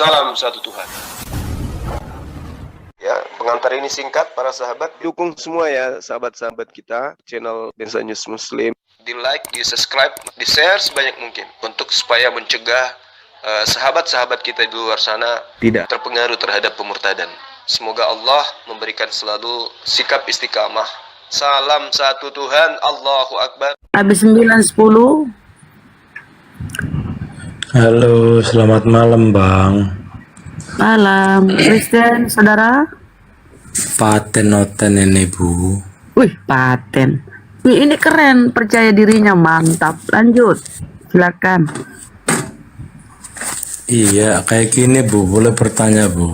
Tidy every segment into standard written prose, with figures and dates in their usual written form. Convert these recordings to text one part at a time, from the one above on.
Salam satu Tuhan. Ya, pengantar ini singkat para sahabat. Dukung semua ya sahabat-sahabat kita channel Densa News Muslim. Di like, di subscribe, di share sebanyak mungkin untuk supaya mencegah sahabat-sahabat kita di luar sana tidak terpengaruh terhadap pemurtadan. Semoga Allah memberikan selalu sikap istiqamah. Salam satu Tuhan, Allahu Akbar. Habis 9.10. Halo, selamat malam Bang. Malam, Kristen, saudara. Paten-noten ini Bu. Wih, paten. Wih, ini keren, percaya dirinya mantap. Lanjut, silakan. Iya, kayak gini Bu, boleh bertanya Bu?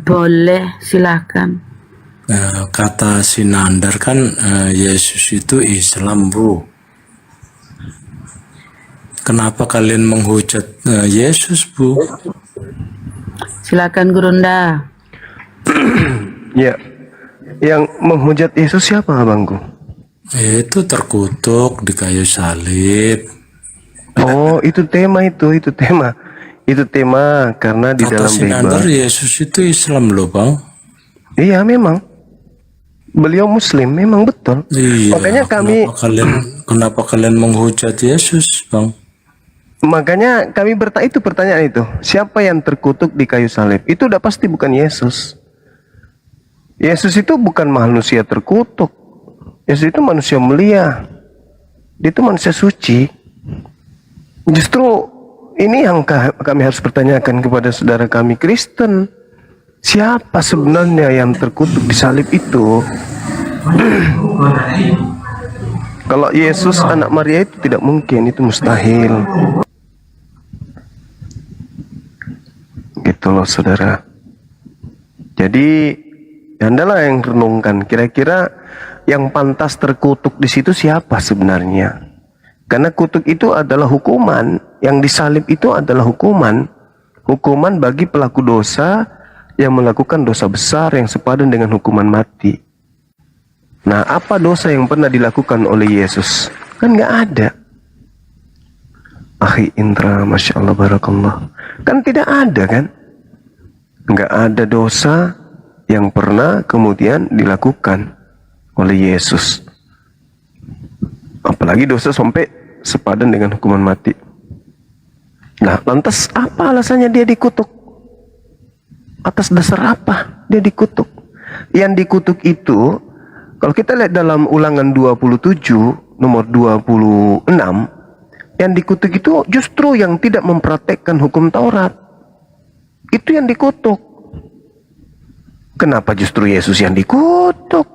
Boleh, silakan. Kata Sinandar kan Yesus itu Islam Bu. Kenapa kalian menghujat Yesus Bu? Silakan Gurunda. Ya, yang menghujat Yesus siapa abangku? Itu terkutuk di kayu salib. Oh, itu tema itu tema. Itu tema karena di Kata dalam Sinandar Bible. Yesus itu Islam loh Bang. Iya, memang. Beliau Muslim, memang betul. Iya. Makanya kami kenapa kalian menghujat Yesus Bang? Makanya kami itu pertanyaan itu, siapa yang terkutuk di kayu salib? Itu udah pasti bukan Yesus. Yesus itu bukan manusia terkutuk. Yesus itu manusia mulia. Dia itu manusia suci. Justru ini yang kami harus pertanyakan kepada saudara kami Kristen. Siapa sebenarnya yang terkutuk di salib itu? Kalau Yesus anak Maria itu tidak mungkin, itu mustahil. Gitu loh saudara. Jadi Andalah yang renungkan kira-kira yang pantas terkutuk di situ siapa sebenarnya? Karena kutuk itu adalah hukuman, yang disalib itu adalah hukuman bagi pelaku dosa yang melakukan dosa besar yang sepadan dengan hukuman mati. Nah, apa dosa yang pernah dilakukan oleh Yesus? Kan nggak ada. Akhi Indra, Masya Allah, Barakallah. Kan tidak ada kan? Nggak ada dosa yang pernah kemudian dilakukan oleh Yesus. Apalagi dosa sampai sepadan dengan hukuman mati. Nah, lantas apa alasannya dia dikutuk? Atas dasar apa dia dikutuk? Yang dikutuk itu, kalau kita lihat dalam Ulangan 27 nomor 26, yang dikutuk itu justru yang tidak mempraktekkan hukum Taurat. Itu yang dikutuk. Kenapa justru Yesus yang dikutuk?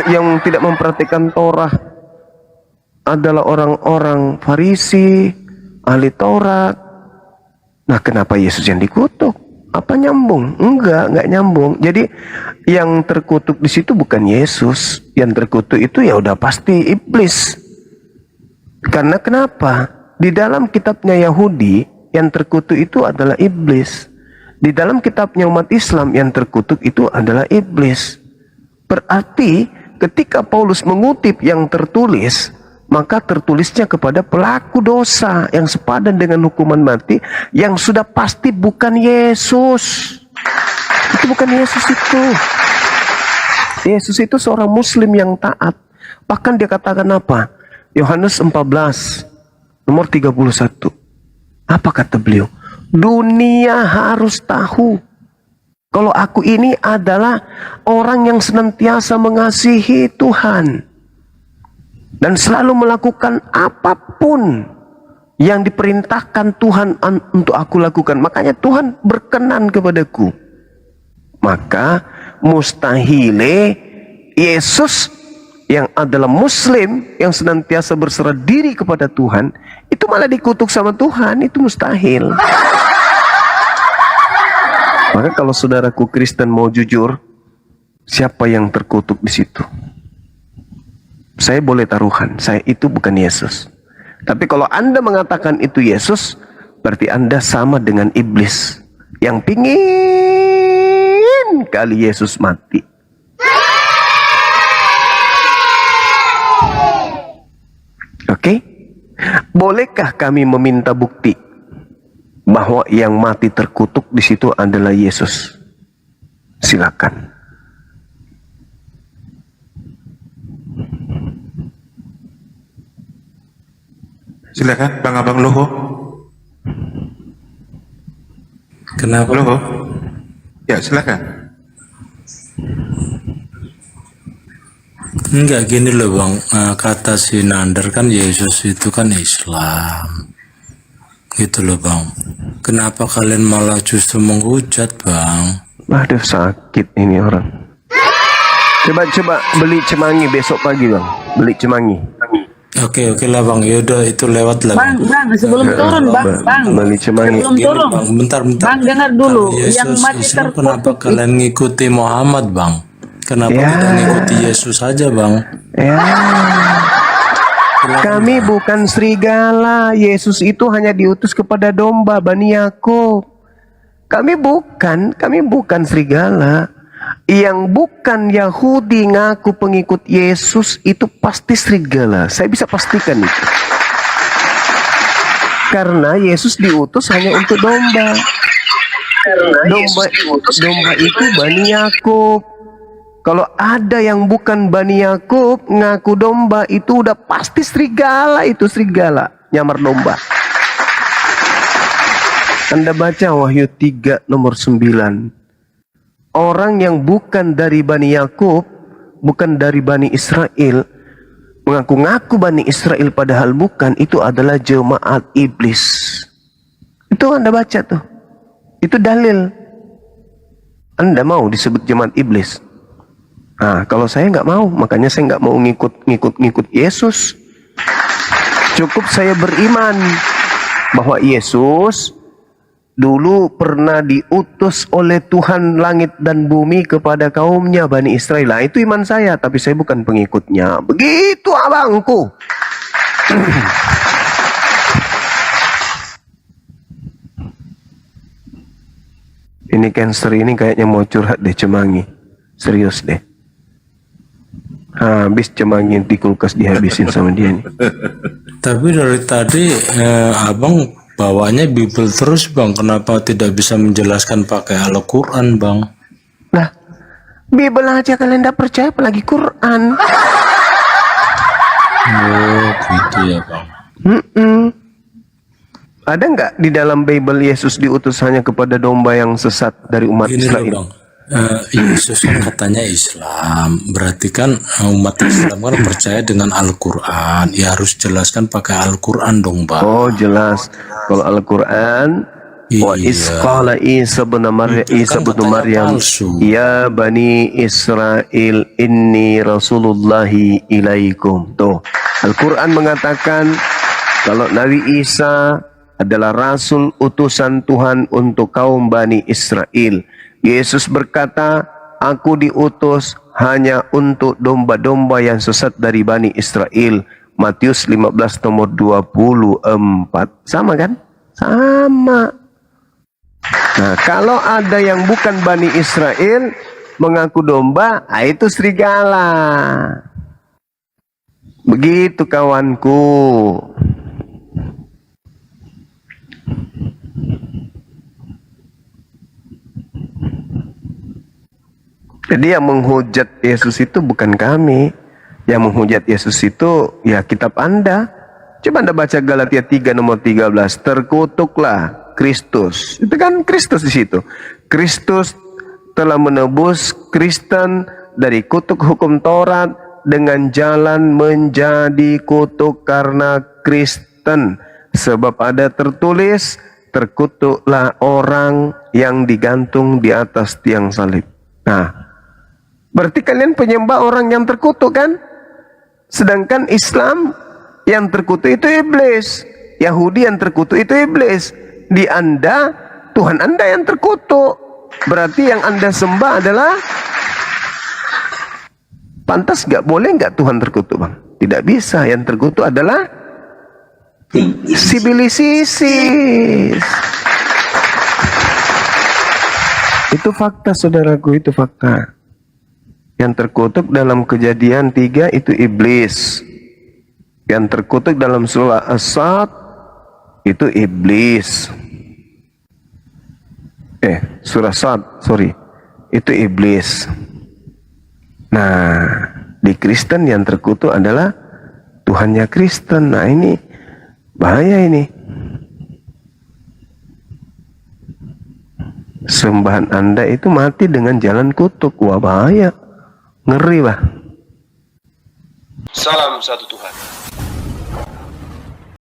Yang tidak mempraktekkan Taurat adalah orang-orang Farisi, ahli Taurat. Nah, kenapa Yesus yang dikutuk? Apa nyambung? Enggak nyambung. Jadi yang terkutuk di situ bukan Yesus. Yang terkutuk itu ya udah pasti iblis. Karena kenapa? Di dalam kitabnya Yahudi yang terkutuk itu adalah iblis. Di dalam kitabnya umat Islam yang terkutuk itu adalah iblis. Berarti ketika Paulus mengutip yang tertulis, maka tertulisnya kepada pelaku dosa yang sepadan dengan hukuman mati, yang sudah pasti bukan Yesus. Itu bukan Yesus itu. Yesus itu seorang muslim yang taat. Bahkan dia katakan apa? Yohanes 14 nomor 31. Apa kata beliau? Dunia harus tahu kalau aku ini adalah orang yang senantiasa mengasihi Tuhan dan selalu melakukan apapun yang diperintahkan Tuhan untuk aku lakukan. Makanya Tuhan berkenan kepadaku. Maka mustahile Yesus yang adalah muslim, yang senantiasa berserah diri kepada Tuhan, itu malah dikutuk sama Tuhan. Itu mustahil. Maka kalau saudaraku Kristen mau jujur, siapa yang terkutuk di situ? Saya boleh taruhan, saya itu bukan Yesus. Tapi kalau Anda mengatakan itu Yesus, berarti Anda sama dengan iblis yang pingin kali Yesus mati. Oke? Bolehkah kami meminta bukti bahwa yang mati terkutuk di situ adalah Yesus. Silakan. Silakan Bang Abang Luho. Kenapa? Luho. Ya, silakan. Enggak, gini loh Bang. Kata si Nandar kan Yesus itu kan Islam. Gitu loh Bang. Kenapa kalian malah justru menghujat Bang? Aduh, sakit ini orang. Coba beli cemangi besok pagi Bang. Beli cemangi. Oke lah Bang, yaudah itu lewat lah Bang, sebelum turun, Bang. Beli cemangi. Sebelum Gini, turun. Bang, bentar. Bang, dengar dulu. Yesus, Yang mati Islam, kenapa terkutuk kalian ngikuti Muhammad Bang? Kenapa Ya. tidak ngikuti Yesus saja Bang? Ya. Kami bukan serigala. Yesus itu hanya diutus kepada domba Bani Yakub. Kami bukan serigala. Yang bukan Yahudi ngaku pengikut Yesus itu pasti serigala. Saya bisa pastikan itu. Karena Yesus diutus hanya untuk domba. Domba itu Bani Yakub. Kalau ada yang bukan Bani Yakub ngaku domba, itu udah pasti serigala, itu serigala, nyamar domba. Anda baca Wahyu 3 nomor 9. Orang yang bukan dari Bani Yakub, bukan dari Bani Israel, mengaku-ngaku Bani Israel padahal bukan, itu adalah jemaat iblis. Itu Anda baca tuh. Itu dalil. Anda mau disebut jemaat iblis? Nah, kalau saya nggak mau, makanya saya nggak mau ngikut Yesus. Cukup saya beriman bahwa Yesus dulu pernah diutus oleh Tuhan langit dan bumi kepada kaumnya Bani Israel. Nah, itu iman saya, tapi saya bukan pengikutnya. Begitu abangku. Ini cancer ini kayaknya mau curhat deh cemangi. Serius deh. Habis cemangi di kulkas dihabisin sama dia nih. Tapi dari tadi abang bawanya Bible terus Bang. Kenapa tidak bisa menjelaskan pakai Al-Quran Bang? Nah, Bible aja kalian tidak percaya, apalagi Quran. Oh gitu ya Bang. Ada nggak di dalam Bible Yesus diutus hanya kepada domba yang sesat dari umat Gini loh Israel? Bang. Yesus kan katanya Islam, berarti kan umat Islam kan percaya dengan Al-Quran. Ya harus jelaskan pakai Al-Quran dong Bang. Oh jelas, kalau Al-Quran, wa Iya. isqala Isa bin Maryam, Itu Isa kan bin katanya Maryam, palsu. ya Bani Israel, inni Rasulullahi ilaikum. Tuh, Al-Quran mengatakan kalau Nabi Isa adalah rasul utusan Tuhan untuk kaum Bani Israel. Yesus berkata, aku diutus hanya untuk domba-domba yang sesat dari Bani Israel. Matius 15 nomor 24. Sama kan? Sama. Nah, kalau ada yang bukan Bani Israel mengaku domba, itu serigala. Begitu kawanku. Jadi yang menghujat Yesus itu bukan kami. Yang menghujat Yesus itu ya kitab Anda. Coba Anda baca Galatia 3 nomor 13. Terkutuklah Kristus. Itu kan Kristus di situ. Kristus telah menebus Kristen dari kutuk hukum Taurat dengan jalan menjadi kutuk karena Kristen. Sebab ada tertulis, terkutuklah orang yang digantung di atas tiang salib. Nah, berarti kalian penyembah orang yang terkutuk kan? Sedangkan Islam yang terkutuk itu iblis. Yahudi yang terkutuk itu iblis. Di Anda, Tuhan Anda yang terkutuk. Berarti yang Anda sembah adalah, pantas gak, boleh gak Tuhan terkutuk Bang? Tidak bisa. Yang terkutuk adalah sibilisis. Itu fakta saudaraku, itu fakta. Yang terkutuk dalam Kejadian 3 itu iblis. Yang terkutuk dalam surah As-Sad itu iblis. Surah Sad, sorry. Itu iblis. Nah, di Kristen yang terkutuk adalah Tuhannya Kristen. Nah, ini bahaya ini. Sembahan Anda itu mati dengan jalan kutuk. Wah, bahaya. Ngeri, bah. Salam satu Tuhan.